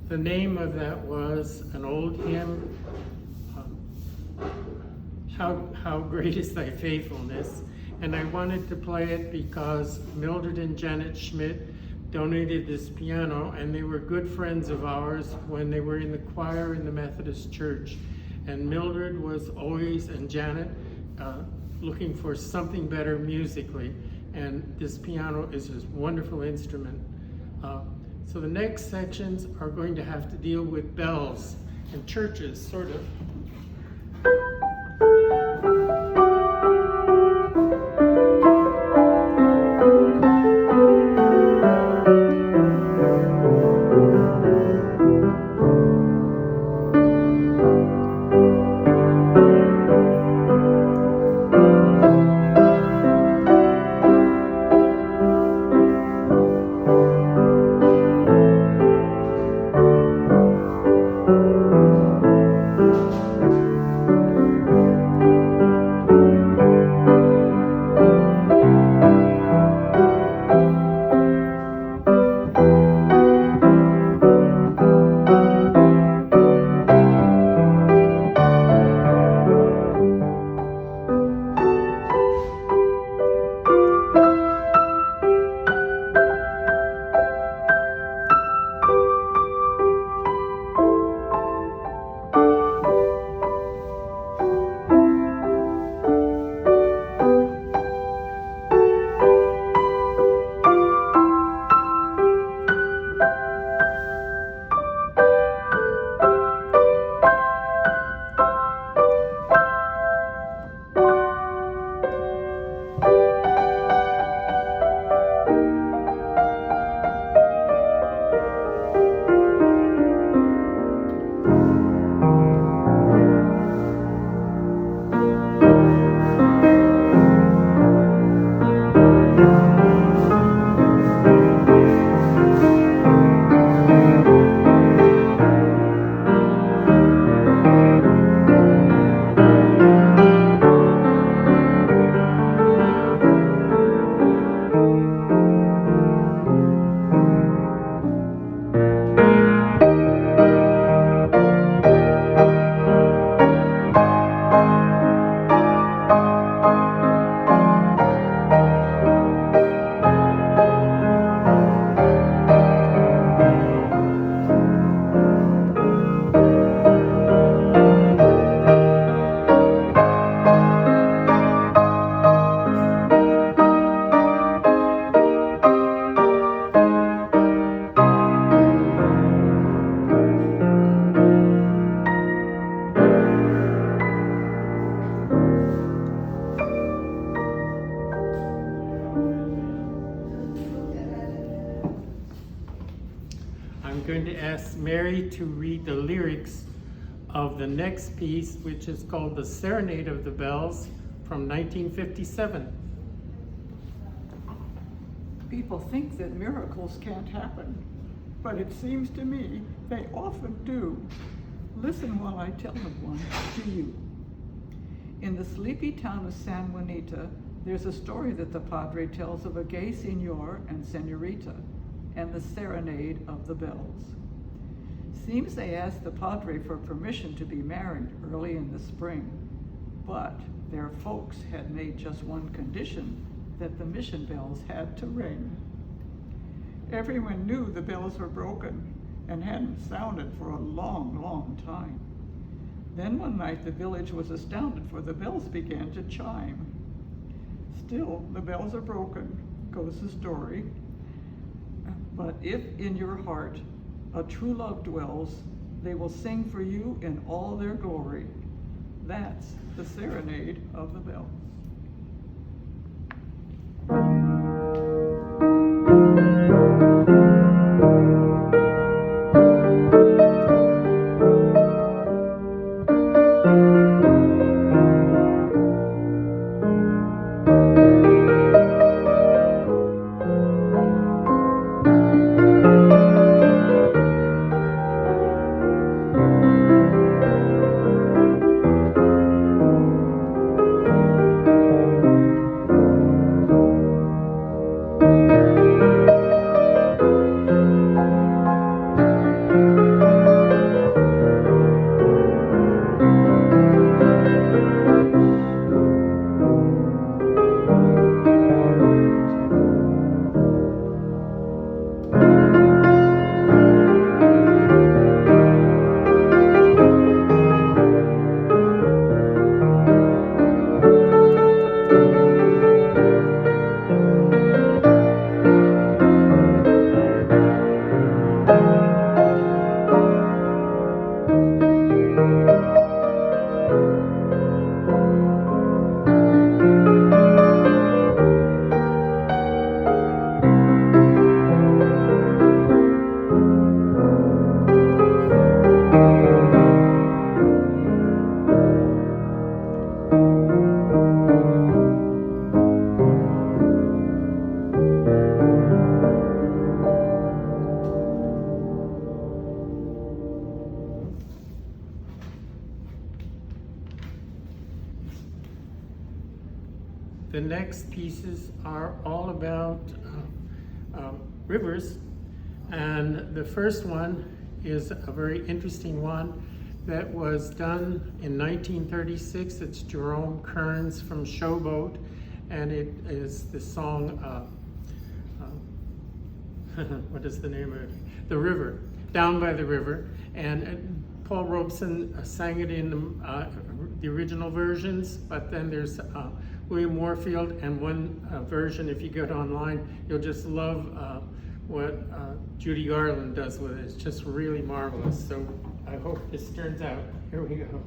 The name of that was an old hymn, How Great is Thy Faithfulness. And I wanted to play it because Mildred and Janet Schmidt donated this piano, and they were good friends of ours when they were in the choir in the Methodist Church. And Mildred was always, and Janet, looking for something better musically. And this piano is a wonderful instrument. So the next sections are going to have to deal with bells and churches, sort of. Going to ask Mary to read the lyrics of the next piece, which is called The Serenade of the Bells from 1957. People think that miracles can't happen, but it seems to me they often do. Listen while I tell of one to you. In the sleepy town of San Juanita, there's a story that the padre tells of a gay senor and senorita and the serenade of the bells. Seems they asked the padre for permission to be married early in the spring, but their folks had made just one condition, that the mission bells had to ring. Everyone knew the bells were broken and hadn't sounded for a long, long time. Then one night the village was astounded, for the bells began to chime. Still, the bells are broken, goes the story. But if in your heart a true love dwells, they will sing for you in all their glory. That's the serenade of the bells. next pieces are all about rivers. And the first one is a very interesting one that was done in 1936. It's Jerome Kern's from Showboat, and it is the song, what is the name of it? The River, Down by the River. And Paul Robeson sang it in the original versions, but then there's William Warfield, and one version, if you go online, you'll just love what Judy Garland does with it. It's just really marvelous. So I hope this turns out. Here we go.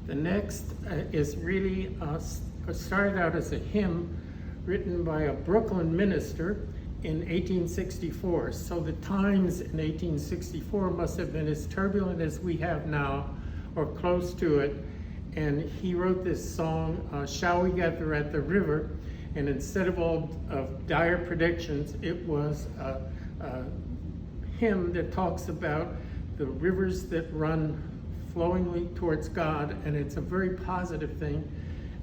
The next is really started out as a hymn written by a Brooklyn minister in 1864. So the times in 1864 must have been as turbulent as we have now, or close to it. And he wrote this song, Shall We Gather at the River? And instead of all of dire predictions, it was a hymn that talks about the rivers that run flowingly towards God, and it's a very positive thing.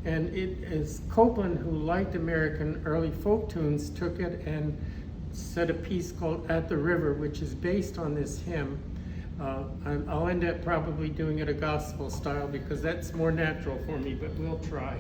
And it is Copeland, who liked American early folk tunes, took it and said a piece called At the River, which is based on this hymn. I'll end up probably doing it a gospel style because that's more natural for me, but we'll try.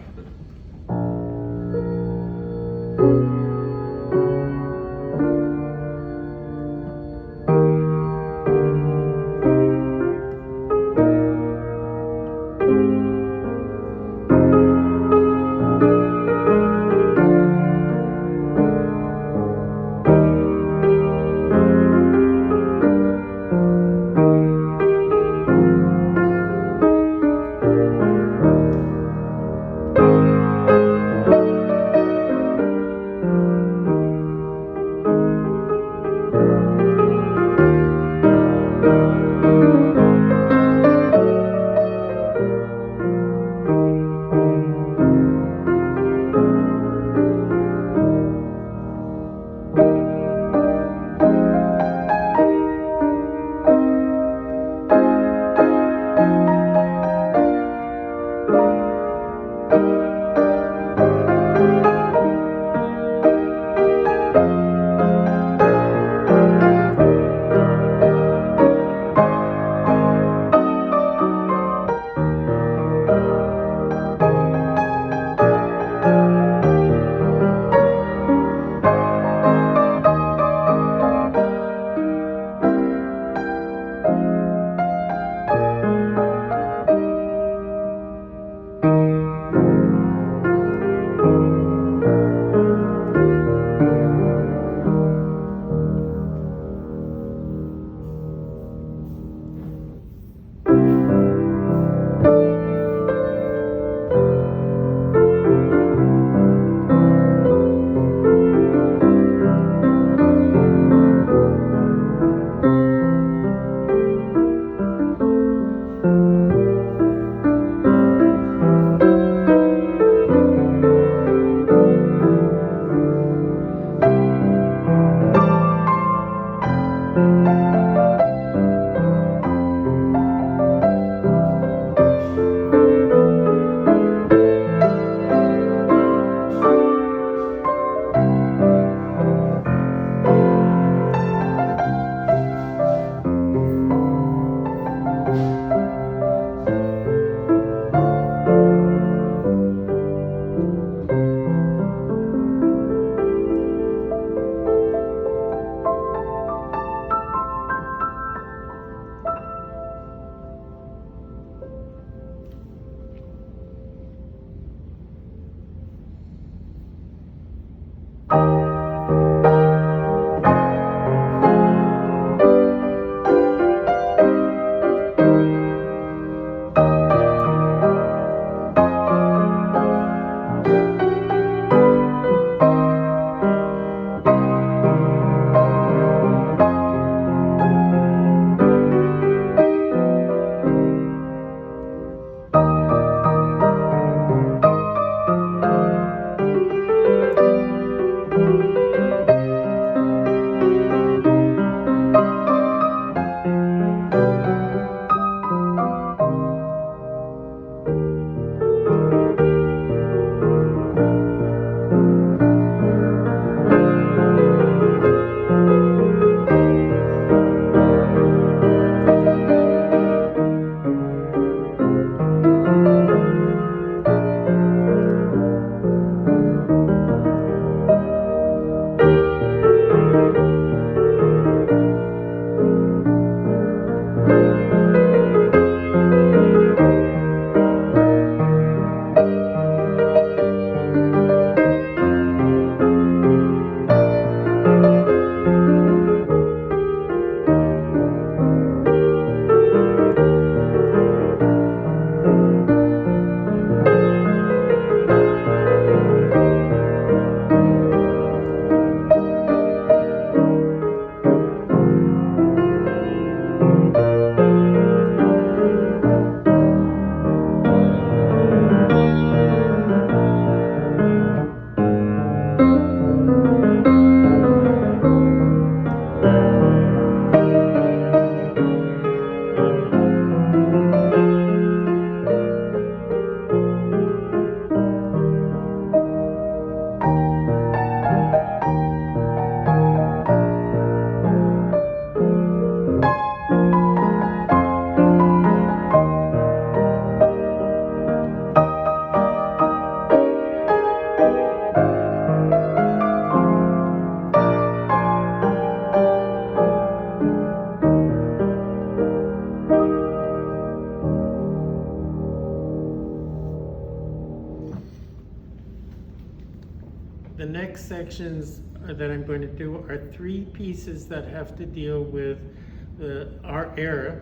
next sections that I'm going to do are 3 pieces that have to deal with our era.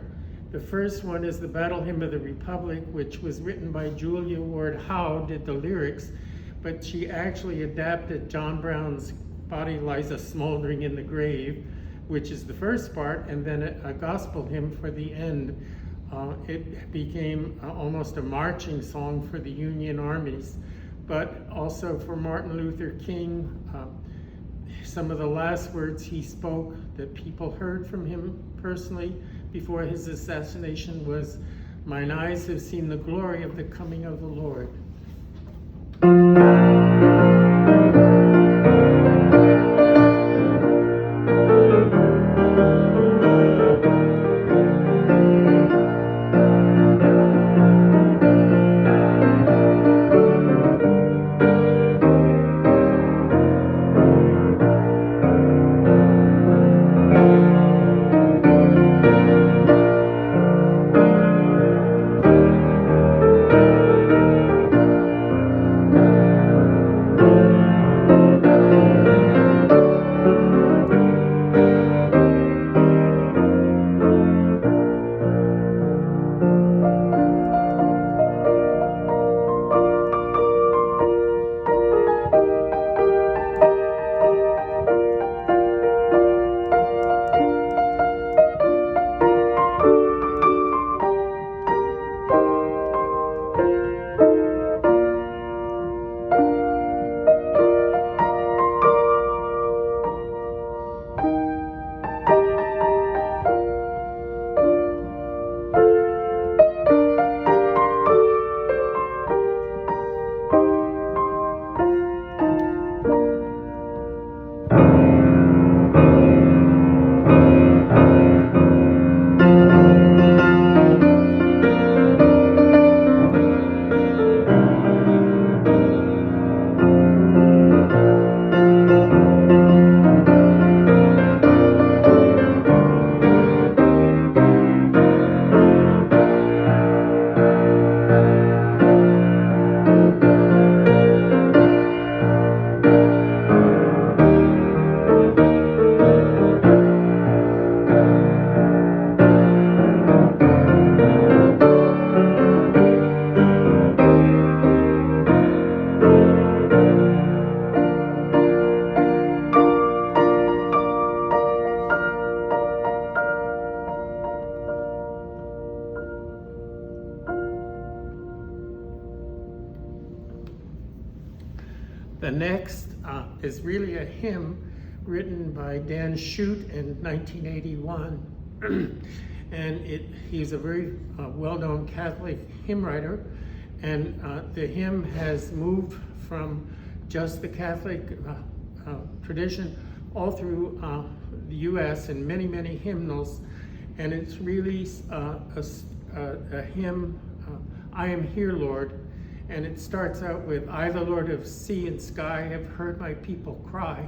The first one is the Battle Hymn of the Republic, which was written by Julia Ward Howe, did the lyrics, but she actually adapted John Brown's Body Lies a Smoldering in the Grave, which is the first part, and then a gospel hymn for the end. It became almost a marching song for the Union armies, but also for Martin Luther King. Some of the last words he spoke that people heard from him personally before his assassination was, "Mine eyes have seen the glory of the coming of the Lord." The next is really a hymn written by Dan Shute in 1981. And he's a very well-known Catholic hymn writer. And the hymn has moved from just the Catholic tradition all through the US in many, many hymnals. And it's really a hymn, I Am Here, Lord. And it starts out with, I, the Lord of sea and sky, have heard my people cry.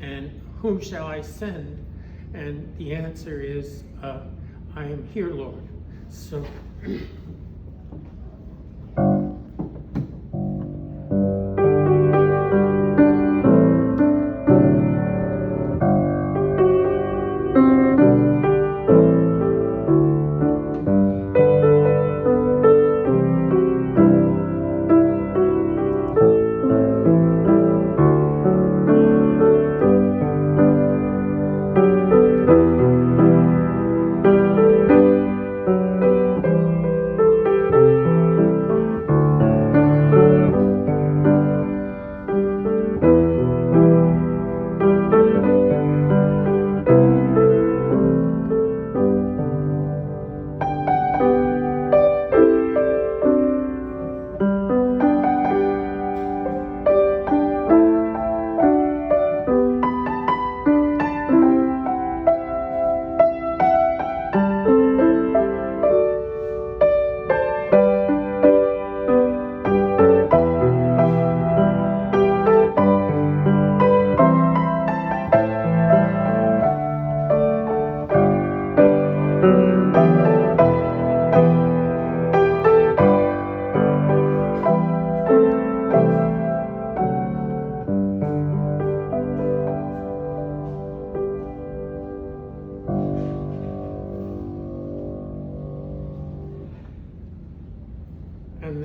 And whom shall I send? And the answer is, I am here, Lord. So.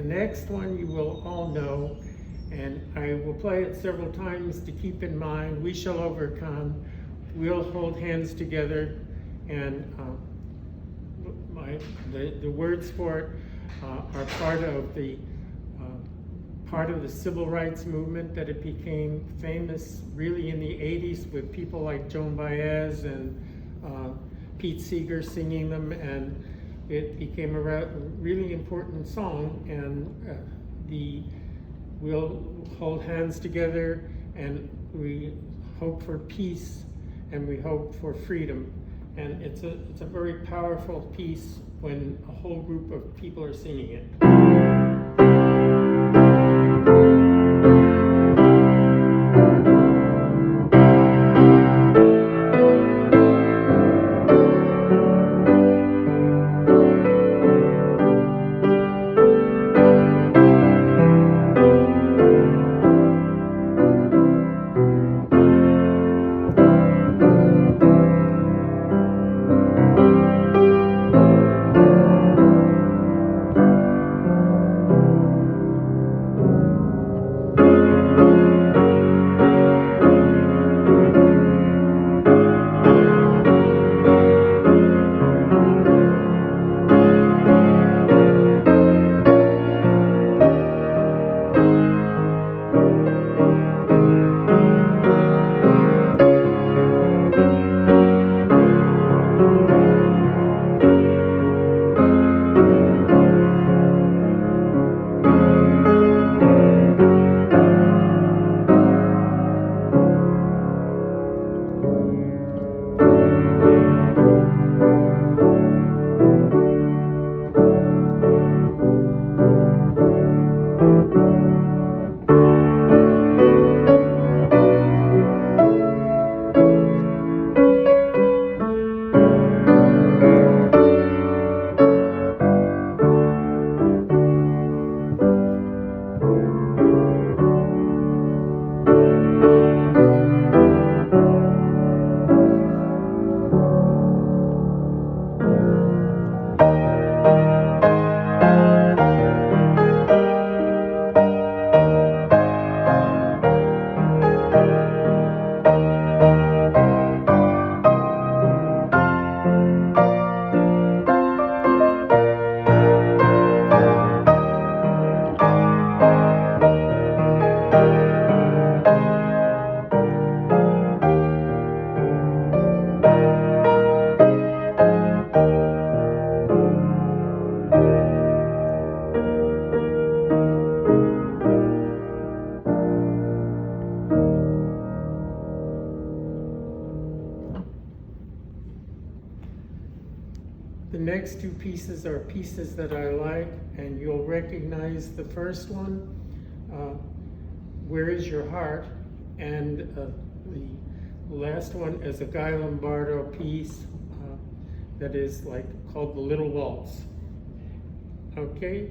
next one you will all know, and I will play it several times to keep in mind. We shall overcome. We'll hold hands together, and the words for it are part of the civil rights movement, that it became famous really in the 80s with people like Joan Baez and Pete Seeger singing them, and it became a really important song. And we'll hold hands together, and we hope for peace, and we hope for freedom. And it's a very powerful piece when a whole group of people are singing it. The next two pieces are pieces that I like, and you'll recognize the first one, Where Is Your Heart? And the last one is a Guy Lombardo piece that is called The Little Waltz. Okay?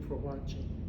for watching.